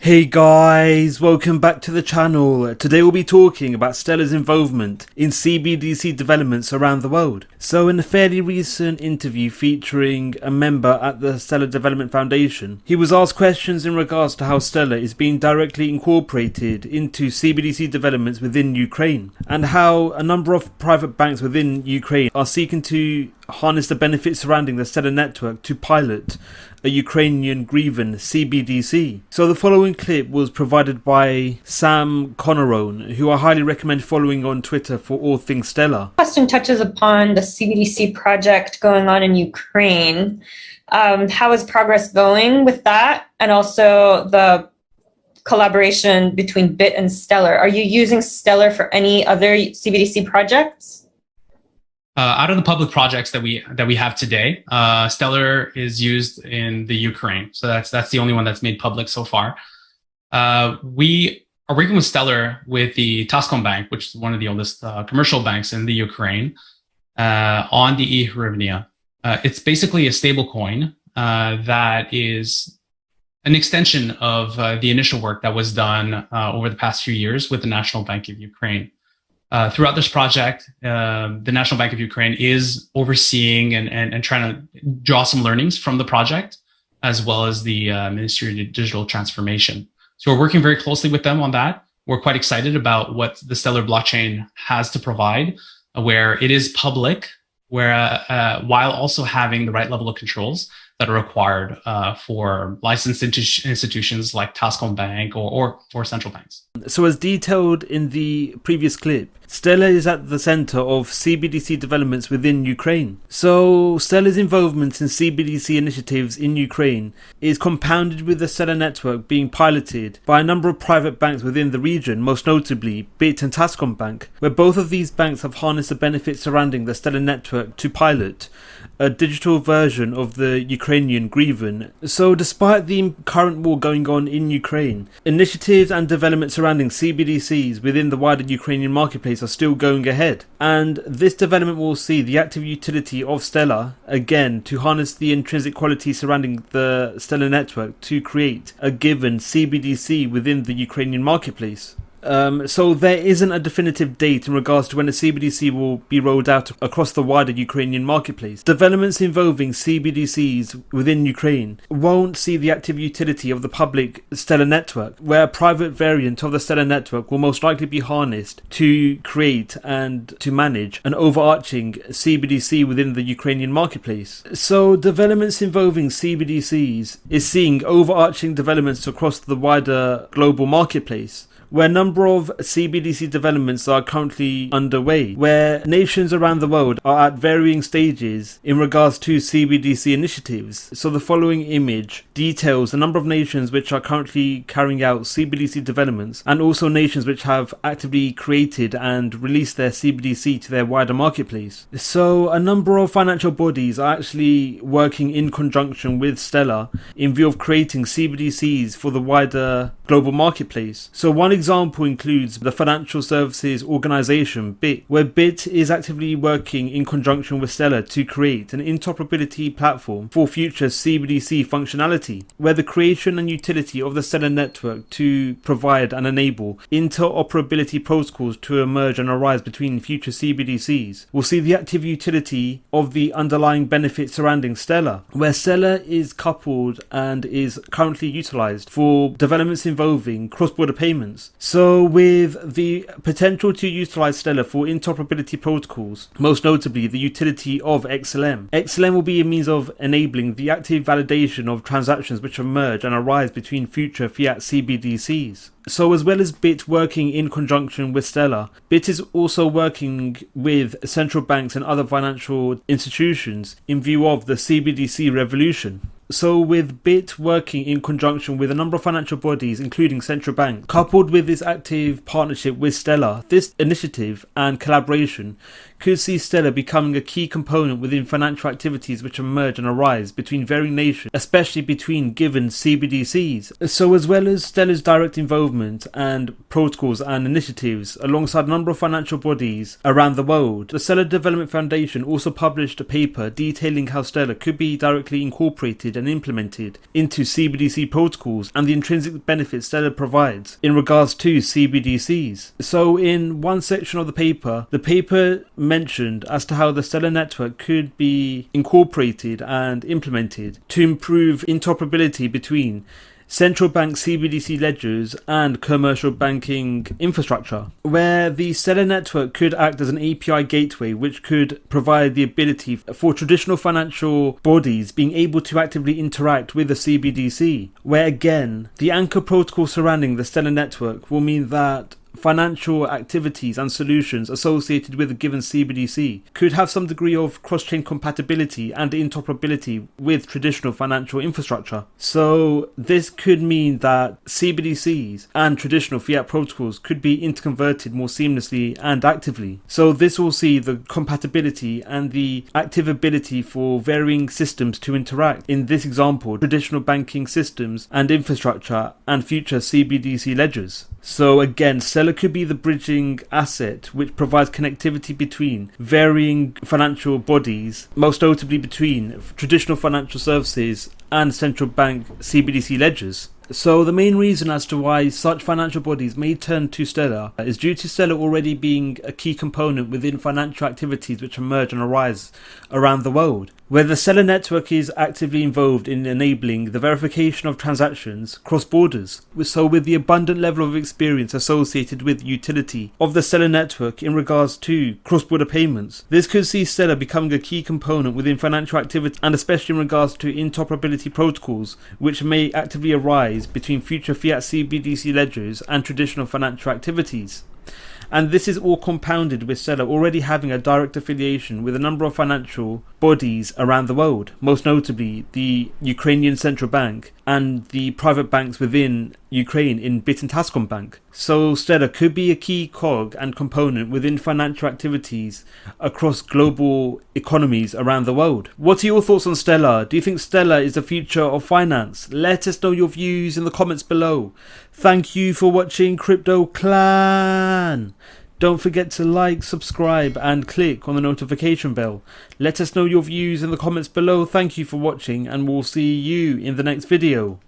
Hey guys, welcome back to the channel. Today we'll be talking about Stellar's involvement in CBDC developments around the world. So in a fairly recent interview featuring a member at the Stellar Development Foundation, he was asked questions in regards to how Stellar is being directly incorporated into CBDC developments within Ukraine, and how a number of private banks within Ukraine are seeking to harness the benefits surrounding the Stellar network to pilot a Ukrainian Grievin CBDC. So the following clip was provided by Sam Connerone, who I highly recommend following on Twitter for all things Stellar. Question touches upon the CBDC project going on in Ukraine. How is progress going with that? And also the collaboration between Bit and Stellar. Are you using Stellar for any other CBDC projects? Out of the public projects that we have today, Stellar is used in the Ukraine. So that's the only one that's made public so far. We are working with Stellar with the Tascombank, which is one of the oldest commercial banks in the Ukraine, on the e-hryvnia. It's basically a stable coin that is an extension of the initial work that was done over the past few years with the National Bank of Ukraine. Throughout this project, the National Bank of Ukraine is overseeing and trying to draw some learnings from the project, as well as the Ministry of Digital Transformation. So we're working very closely with them on that. We're quite excited about what the Stellar blockchain has to provide, where it is public, while also having the right level of controls that are required for licensed institutions like Tascombank or central banks. So as detailed in the previous clip, Stellar is at the center of CBDC developments within Ukraine. So Stellar's involvement in CBDC initiatives in Ukraine is compounded with the Stellar network being piloted by a number of private banks within the region, most notably Bit and Tascombank, where both of these banks have harnessed the benefits surrounding the Stellar network to pilot a digital version of the Ukrainian Grievin. So despite the current war going on in Ukraine, initiatives and developments surrounding CBDCs within the wider Ukrainian marketplace are still going ahead. And this development will see the active utility of Stellar, again, to harness the intrinsic quality surrounding the Stellar network to create a given CBDC within the Ukrainian marketplace. So there isn't a definitive date in regards to when the CBDC will be rolled out across the wider Ukrainian marketplace. Developments involving CBDCs within Ukraine won't see the active utility of the public Stellar network, where a private variant of the Stellar network will most likely be harnessed to create and to manage an overarching CBDC within the Ukrainian marketplace. So developments involving CBDCs is seeing overarching developments across the wider global marketplace, where a number of CBDC developments are currently underway, where nations around the world are at varying stages in regards to CBDC initiatives. So the following image details a number of nations which are currently carrying out CBDC developments, and also nations which have actively created and released their CBDC to their wider marketplace. So a number of financial bodies are actually working in conjunction with Stellar in view of creating CBDCs for the wider global marketplace. So one example includes the financial services organization Bit, where Bit is actively working in conjunction with Stellar to create an interoperability platform for future CBDC functionality, where the creation and utility of the Stellar network to provide and enable interoperability protocols to emerge and arise between future CBDCs will see the active utility of the underlying benefits surrounding Stellar, where Stellar is coupled and is currently utilized for developments involving cross-border payments. So with the potential to utilize Stellar for interoperability protocols, most notably the utility of XLM. XLM will be a means of enabling the active validation of transactions which emerge and arise between future fiat CBDCs. So as well as Bit working in conjunction with Stellar, Bit is also working with central banks and other financial institutions in view of the CBDC revolution. So with Bit working in conjunction with a number of financial bodies, including central banks, coupled with this active partnership with Stellar, this initiative and collaboration could see Stellar becoming a key component within financial activities which emerge and arise between varying nations, especially between given CBDCs. So as well as Stellar's direct involvement and protocols and initiatives alongside a number of financial bodies around the world, the Stellar Development Foundation also published a paper detailing how Stellar could be directly incorporated and implemented into CBDC protocols and the intrinsic benefits Stellar provides in regards to CBDCs. So in one section of the paper mentioned as to how the Stellar network could be incorporated and implemented to improve interoperability between central bank CBDC ledgers and commercial banking infrastructure, where the Stellar network could act as an API gateway which could provide the ability for traditional financial bodies being able to actively interact with the CBDC, where again the anchor protocol surrounding the Stellar network will mean that financial activities and solutions associated with a given CBDC could have some degree of cross-chain compatibility and interoperability with traditional financial infrastructure. So this could mean that CBDCs and traditional fiat protocols could be interconverted more seamlessly and actively. So this will see the compatibility and the active ability for varying systems to interact. In this example, traditional banking systems and infrastructure and future CBDC ledgers. So again, Stellar could be the bridging asset which provides connectivity between varying financial bodies, most notably between traditional financial services and central bank CBDC ledgers. So the main reason as to why such financial bodies may turn to Stellar is due to Stellar already being a key component within financial activities which emerge and arise around the world, where the Stellar network is actively involved in enabling the verification of transactions cross borders. So with the abundant level of experience associated with utility of the Stellar network in regards to cross-border payments, this could see Stellar becoming a key component within financial activity, and especially in regards to interoperability protocols which may actively arise between future fiat CBDC ledgers and traditional financial activities. And this is all compounded with Stellar already having a direct affiliation with a number of financial bodies around the world, most notably the Ukrainian Central Bank and the private banks within Ukraine in Bit and Tascom Bank. So Stellar could be a key cog and component within financial activities across global economies around the world. What are your thoughts on Stellar? Do you think Stellar is the future of finance? Let us know your views in the comments below. Thank you for watching Crypto Clan. Don't forget to like, subscribe and click on the notification bell. Let us know your views in the comments below. Thank you for watching and we'll see you in the next video.